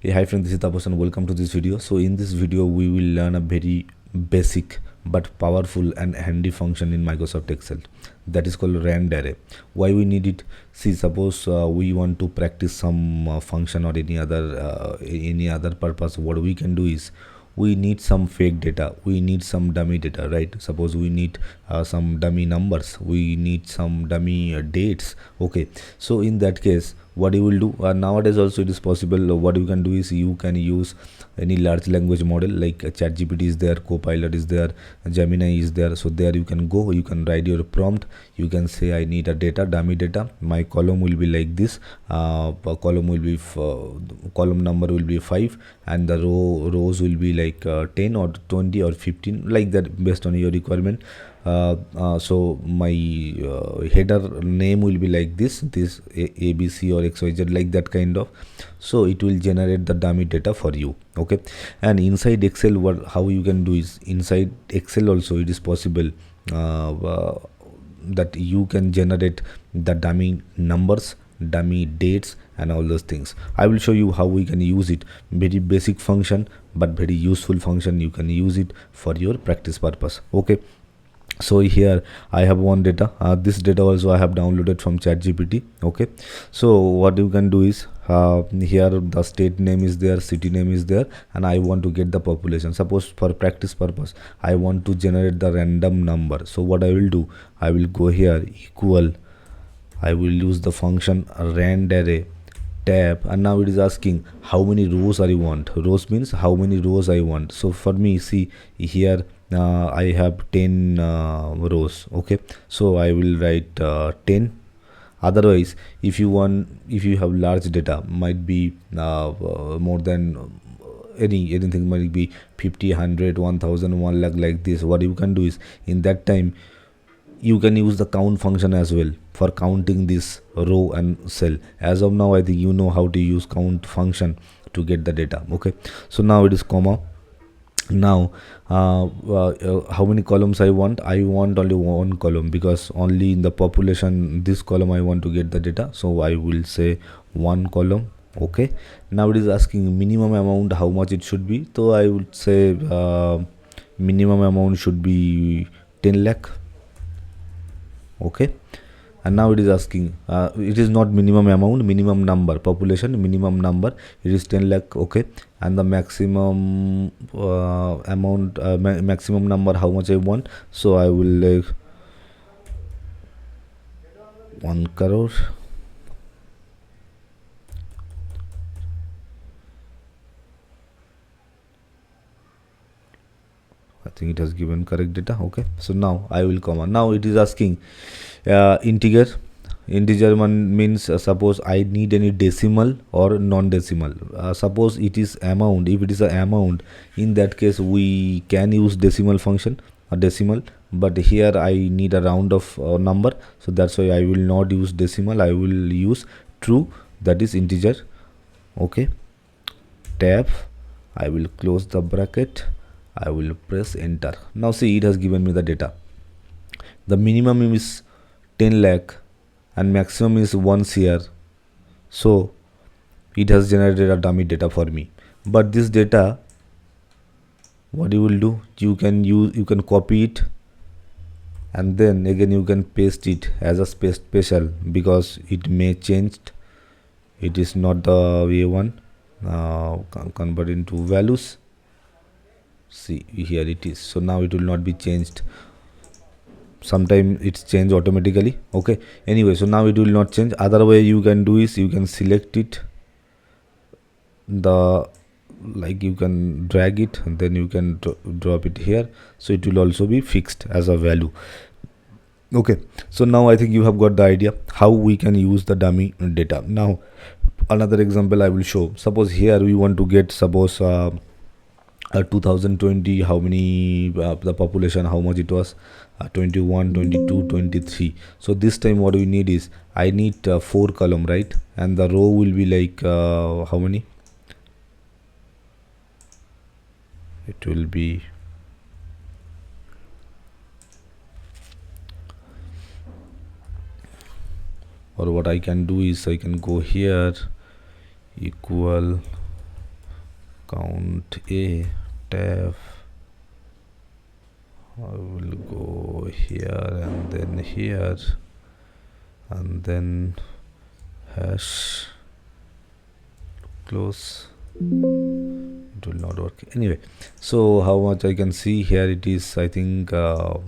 Hey, hi friend, this is Tapas and welcome to this video. So in this video we will learn a very basic but powerful and handy function in Microsoft Excel that is called Randarray. Why we need it? See, suppose we want to practice some function or any other purpose. What we can do is we need some fake data, we need some dummy data, right? Suppose we need some dummy numbers, we need some dummy dates. Okay, so in that case what you will do, nowadays also it is possible. What you can do is you can use any large language model like ChatGPT is there, Copilot is there, Gemini is there. So there you can go, you can write your prompt, you can say I need a data, dummy data, my column will be like this, column will be column number will be 5 and the rows will be like 10 or 20 or 15 like that based on your requirement. So my header name will be like this ABC or XYZ, like that kind of. So it will generate the dummy data for you. Okay, and inside Excel how you can do is, inside Excel also it is possible that you can generate the dummy numbers, dummy dates and all those things. I will show you how we can use it. Very basic function but very useful function. You can use it for your practice purpose. Okay, so here I have one data. This data also I have downloaded from ChatGPT. Okay, so what you can do is here the state name is there, city name is there, and I want to get the population. Suppose for practice purpose I want to generate the random number. So what I will do, I will go here equal, I will use the function Randarray tab, and now it is asking how many rows I want. Rows means how many rows I want. So for me, see here I have 10 rows. Okay, so I will write 10. Otherwise, if you have large data, might be more than anything, might be 50, 100, 1000, 1 lakh, like this. What you can do is, in that time you can use the count function as well for counting this row and cell. As of now I think you know how to use count function to get the data. Okay, so now it is comma. Now how many columns I want only one column, because only in the population this column I want to get the data, so I will say one column. Okay, now it is asking minimum amount, how much it should be. So I would say minimum amount should be 10 lakh. Okay, and now it is asking it is not minimum amount, minimum number, population minimum number, it is 10 lakh. Okay, and the maximum amount, maximum number, how much I want. So I will like 1 crore. I think it has given correct data. Okay, so now I will comma. Now it is asking integer one means suppose I need any decimal or non-decimal. Suppose it is amount, if it is a amount, in that case we can use decimal function, a decimal, but here I need a round of number, so that's why I will not use decimal, I will use true, that is integer. Okay, tab, I will close the bracket, I will press enter. Now see, it has given me the data. The minimum is 10 lakh and maximum is 1 crore. So it has generated a dummy data for me. But this data, what you will do, you can copy it and then again you can paste it as a special, because it may changed, it is not the A1. Convert into values. See, here it is. So now it will not be changed, sometime it's changed automatically. Okay, anyway, so now it will not change. Other way you can do is, you can select it, you can drag it and then you can drop it here, so it will also be fixed as a value. Okay, so now I think you have got the idea how we can use the dummy data. Now another example I will show. Suppose here we want to get, suppose 2020, how many the population, how much it was, 21, 22, 23. So this time what we need is, I need 4 column, right? And the row will be like how many, it will be or what I can do is, I can go here equal count A tab. I will go here and then here and then hash close. It will not work anyway. So how much I can see here, it is I think 8.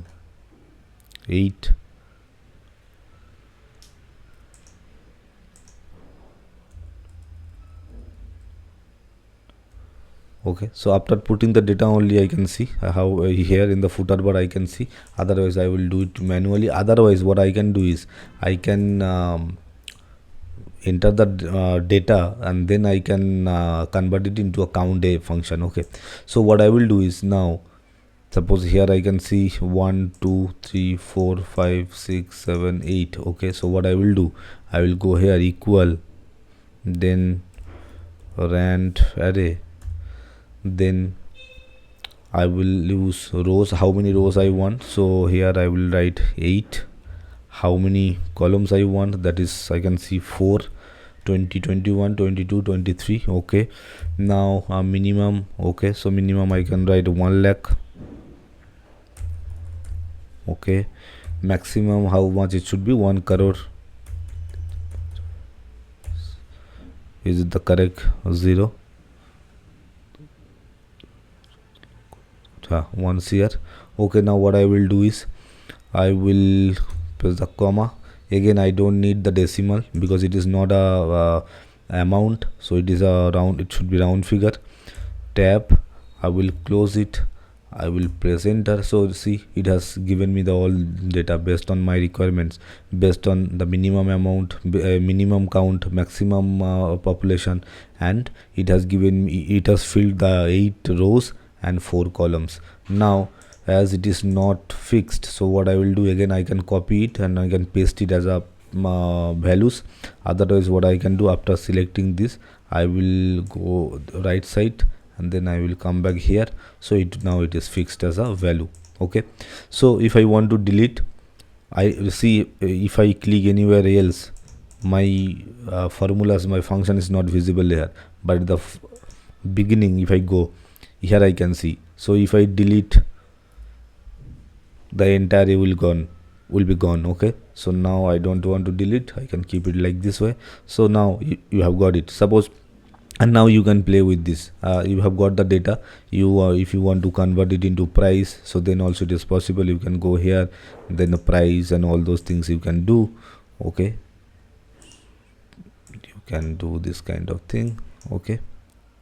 Okay, so after putting the data only I can see how here in the footer bar I can see. Otherwise I will do it manually. Otherwise what I can do is I can enter the data and then I can convert it into a count A function. Okay, so what I will do is, now suppose here I can see 1 2 3 4 5 6 7 8. Okay, so what I will do, I will go here equal, then rand array, then I will use rows, how many rows I want. So here I will write 8. How many columns I want, that is I can see 4, 20, 21, 22, 23. Okay, now minimum. Okay, so minimum I can write 1 lakh. Okay, maximum how much it should be, 1 crore. Is it the correct? 0. 1 here. Okay, now what I will do is I will press the comma. Again I don't need the decimal because it is not a amount, so it is a round, it should be round figure. Tab, I will close it, I will press enter. So see, it has given me the all data based on my requirements, based on the minimum amount, minimum count, maximum population, and it has given me, it has filled the 8 rows and 4 columns. Now as it is not fixed, so what I will do, again I can copy it and I can paste it as a values. Otherwise what I can do, after selecting this, I will go right side and then I will come back here. So it now it is fixed as a value. Okay, so if I want to delete, I see if I click anywhere else, my formulas, my function is not visible here, but the beginning, if I go here I can see. So if I delete, the entire will be gone. Okay, so now I don't want to delete, I can keep it like this way. So now you have got it, suppose, and now you can play with this. You have got the data. You if you want to convert it into price, so then also it is possible. You can go here, then the price and all those things you can do. Okay, you can do this kind of thing. Okay,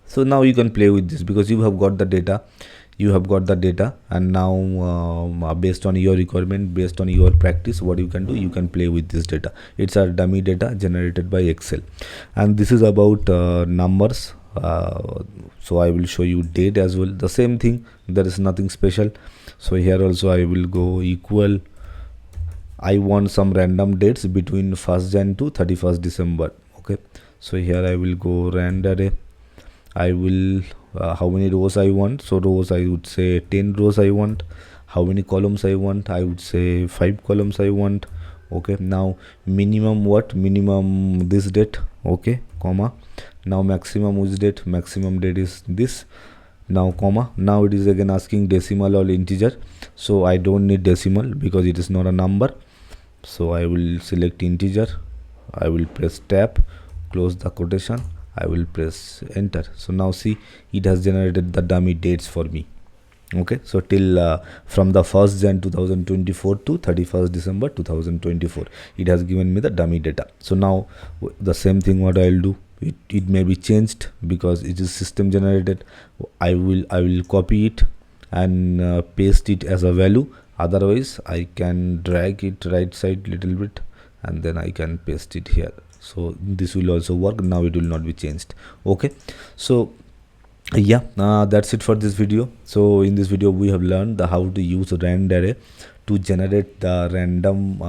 so now you can play with this because you have got the data. And now based on your requirement, based on your practice, what you can do, you can play with this data. It's a dummy data generated by Excel, and this is about numbers. So I will show you date as well, the same thing, there is nothing special. So here also I will go equal, I want some random dates between 1st Jan to 31st December. Okay, so here I will go Randarray. I will how many rows I want. So rows, I would say 10 rows I want. How many columns I want, I would say 5 columns I want. Okay, now minimum, what minimum, this date. Okay, comma, now maximum which date, maximum date is this. Now comma, now it is again asking decimal or integer, so I don't need decimal because it is not a number. So I will select integer, I will press tab, close the quotation, I will press enter. So now see, it has generated the dummy dates for me. Okay, so till from the 1st Jan 2024 to 31st December 2024, it has given me the dummy data. So now the same thing what I will do, it may be changed because it is system generated. I will copy it and paste it as a value. Otherwise I can drag it right side little bit and then I can paste it here. So this will also work. Now it will not be changed. Okay, so yeah, that's it for this video. So in this video we have learned how to use Randarray to generate the random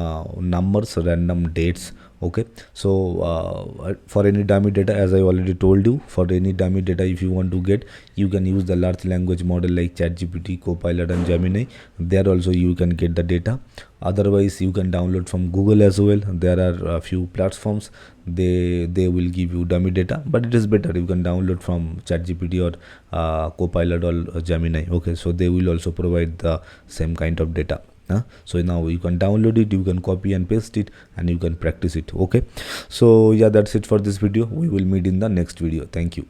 numbers, random dates. Okay, so for any dummy data, as I already told you, for any dummy data if you want to get, you can use the large language model like ChatGPT, Copilot and Gemini. There also you can get the data. Otherwise you can download from Google as well. There are a few platforms, they will give you dummy data, but it is better you can download from ChatGPT or Copilot or Gemini. Okay, so they will also provide the same kind of data. So now you can download it, you can copy and paste it, and you can practice it. Okay, so yeah, that's it for this video. We will meet in the next video. Thank you.